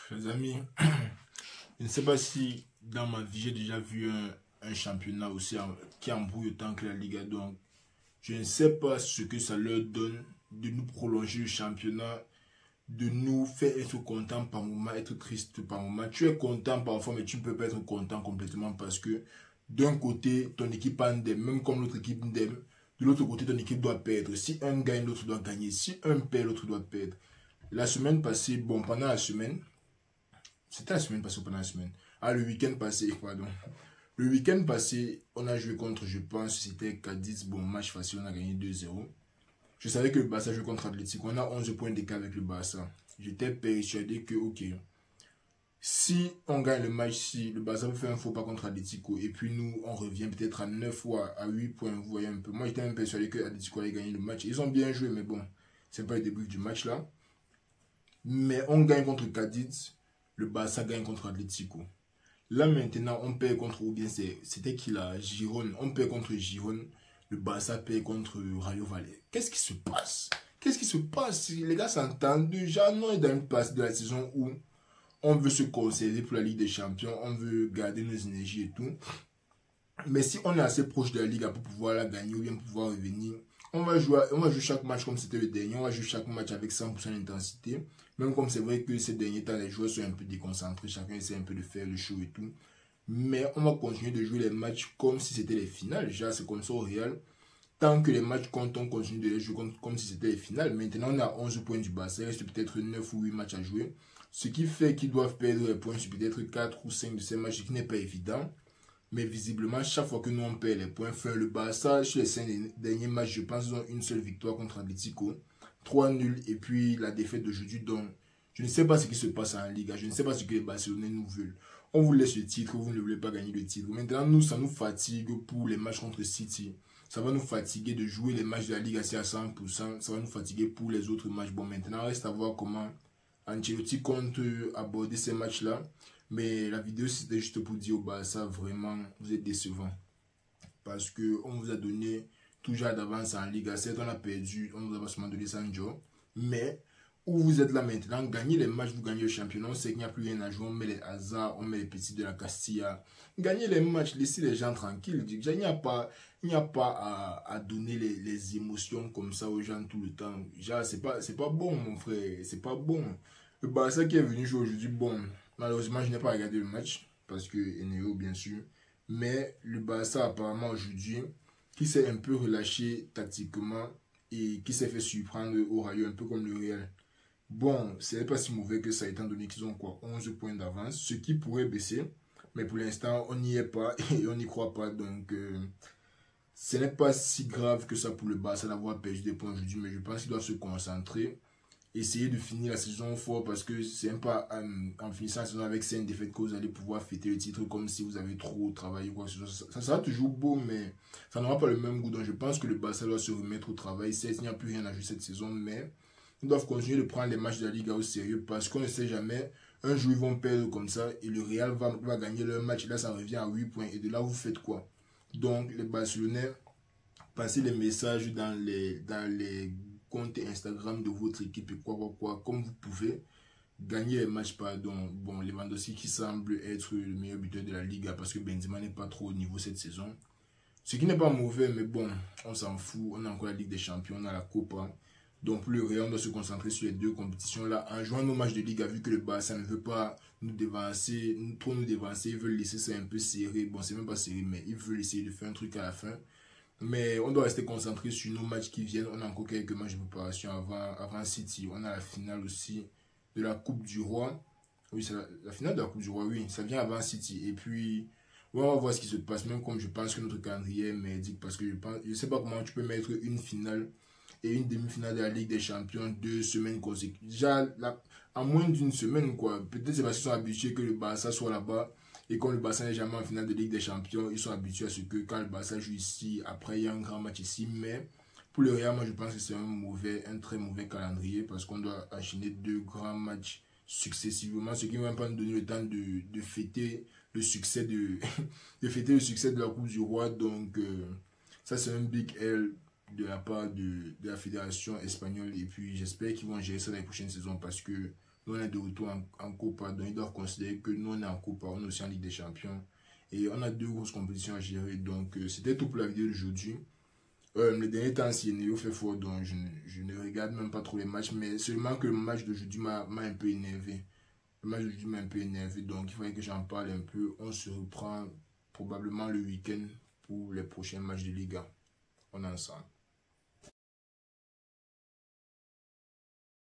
Les amis, je ne sais pas si dans ma vie j'ai déjà vu un championnat aussi qui embrouille autant que la Liga. Donc, je ne sais pas ce que ça leur donne de nous prolonger le championnat, de nous faire être content par moment, être triste par moment. Tu es content parfois, mais tu ne peux pas être content complètement parce que d'un côté, ton équipe endème, même comme l'autre équipe endème, de l'autre côté, ton équipe doit perdre. Si un gagne, l'autre doit gagner. Si un perd, l'autre doit perdre. La semaine passée, bon, pendant la semaine, c'était la semaine passée ou pendant la semaine? Ah, le week-end passé, pardon. Le week-end passé, on a joué contre, je pense, c'était Cadiz. Bon, match facile, on a gagné 2-0. Je savais que le Barça jouait contre Atlético. On a 11 points d'écart avec le Barça. J'étais persuadé que, ok, si on gagne le match, si le Barça fait un faux pas contre Atlético, et puis nous, on revient peut-être à 9 ou à 8 points, vous voyez un peu. Moi, j'étais même persuadé que Atlético allait gagner le match. Ils ont bien joué, mais bon, c'est pas le début du match là. Mais on gagne contre Cadiz, le Barça gagne contre Atlético. Là maintenant, on perd contre, ou bien c'était qui là, Girone. On perd contre Girone, le Barça perd contre Rayo Vallecano. Qu'est-ce qui se passe? Qu'est-ce qui se passe? Les gars s'entendent déjà. Non, il y a une partie de la saison où on veut se conserver pour la Ligue des Champions, on veut garder nos énergies et tout. Mais si on est assez proche de la Ligue pour pouvoir la gagner ou bien pouvoir revenir, on va jouer chaque match comme c'était le dernier. On va jouer chaque match avec 100% d'intensité. Même comme c'est vrai que ces derniers temps, les joueurs sont un peu déconcentrés. Chacun essaie un peu de faire le show et tout. Mais on va continuer de jouer les matchs comme si c'était les finales. Déjà, c'est comme ça au Real. Tant que les matchs comptent, on continue de les jouer comme si c'était les finales. Maintenant, on a 11 points du Barça. Il reste peut-être 9 ou 8 matchs à jouer. Ce qui fait qu'ils doivent perdre les points sur peut-être 4 ou 5 de ces matchs, ce qui n'est pas évident. Mais visiblement, chaque fois que nous on perd les points, enfin, le Barça, sur les 5 derniers matchs, je pense qu'ils ont une seule victoire contre Atlético. 3 nuls et puis la défaite d'aujourd'hui. Donc, je ne sais pas ce qui se passe en Liga. Je ne sais pas ce que les Barcelonais nous veulent. On vous laisse le titre, vous ne voulez pas gagner le titre. Maintenant, nous, ça nous fatigue pour les matchs contre City. Ça va nous fatiguer de jouer les matchs de la Ligue à 100%. Ça va nous fatiguer pour les autres matchs. Bon, maintenant, reste à voir comment Ancelotti compte aborder ces matchs-là. Mais la vidéo, c'était juste pour dire au Barça, vraiment, vous êtes décevant. Parce qu'on vous a donné toujours d'avance en Ligue. Certes, on a perdu, on nous a pas seulement donné 100 jours. Mais où vous êtes là maintenant, gagnez les matchs, vous gagnez le championnat. On sait qu'il n'y a plus rien à jouer. On met les hasards, on met les petits de la Castilla. Gagnez les matchs, laissez les gens tranquilles. Il n'y a pas, à donner les émotions comme ça aux gens tout le temps. C'est pas bon, mon frère. C'est pas bon. Le Barça qui est venu jouer aujourd'hui, bon, malheureusement, je n'ai pas regardé le match parce que Eneo, bien sûr. Mais le Barça, apparemment, aujourd'hui, qui s'est un peu relâché tactiquement et qui s'est fait surprendre au Rayo, un peu comme le Real. Bon, ce n'est pas si mauvais que ça, étant donné qu'ils ont quoi, 11 points d'avance, ce qui pourrait baisser. Mais pour l'instant, on n'y est pas et on n'y croit pas. Donc, ce n'est pas si grave que ça pour le Barça d'avoir perdu des points aujourd'hui. Mais je pense qu'il doit se concentrer, essayer de finir la saison fort parce que c'est un pas en finissant la saison avec 5 défaites que vous allez pouvoir fêter le titre comme si vous avez trop travaillé. Quoi. Ça sera toujours beau, mais ça n'aura pas le même goût. Donc je pense que le Barça doit se remettre au travail. Certes, il n'y a plus rien à jouer cette saison, mais ils doivent continuer de prendre les matchs de la Liga au sérieux parce qu'on ne sait jamais. Un jour, ils vont perdre comme ça et le Real va gagner leur match. Et là, ça revient à 8 points. Et de là, vous faites quoi? Donc, les Barcelonais, passez les messages dans les compte Instagram de votre équipe et quoi, comme vous pouvez. Gagner les matchs, pardon. Bon, Lewandowski qui semble être le meilleur buteur de la Liga parce que Benzema n'est pas trop au niveau cette saison. Ce qui n'est pas mauvais, mais bon, on s'en fout. On a encore la Ligue des Champions, on a la Copa. Donc, pour le Real, on doit se concentrer sur les deux compétitions-là. En jouant nos matchs de Liga, vu que le Barça ne veut pas nous dévancer, trop nous dévancer, ils veulent laisser ça un peu serré. Bon, c'est même pas serré, mais ils veulent essayer de faire un truc à la fin. Mais on doit rester concentré sur nos matchs qui viennent. On a encore quelques matchs de préparation avant City. On a la finale aussi de la Coupe du Roi. Oui, c'est la finale de la Coupe du Roi, oui. Ça vient avant City. Et puis, ouais, on va voir ce qui se passe. Même comme je pense que notre calendrier est merdique. Parce que je ne sais pas comment tu peux mettre une finale et une demi-finale de la Ligue des Champions 2 semaines consécutives. Déjà, en moins d'une semaine, quoi. Peut-être c'est parce qu'ils sont habitués que le Barça soit là-bas. Et comme le Barça n'est jamais en finale de Ligue des Champions, ils sont habitués à ce que quand le Barça joue ici, après il y a un grand match ici. Mais pour le Real, moi je pense que c'est un très mauvais calendrier parce qu'on doit enchaîner 2 grands matchs successivement, ce qui ne va pas nous donner le temps de fêter le succès de fêter le succès de la Coupe du Roi. Donc ça c'est un big L de la part de la fédération espagnole. Et puis j'espère qu'ils vont gérer ça dans les prochaines saisons parce que Nous, on est de retour en Copa, donc ils doivent considérer que nous, on est en Copa, on est aussi en Ligue des Champions. Et on a 2 grosses compétitions à gérer. Donc, c'était tout pour la vidéo d'aujourd'hui. Les derniers temps, Néo fait fort, donc je ne regarde même pas trop les matchs. Mais seulement que le match d'aujourd'hui m'a un peu énervé. Le match d'aujourd'hui m'a un peu énervé, donc il fallait que j'en parle un peu. On se reprend probablement le week-end pour les prochains matchs de Liga. On est ensemble.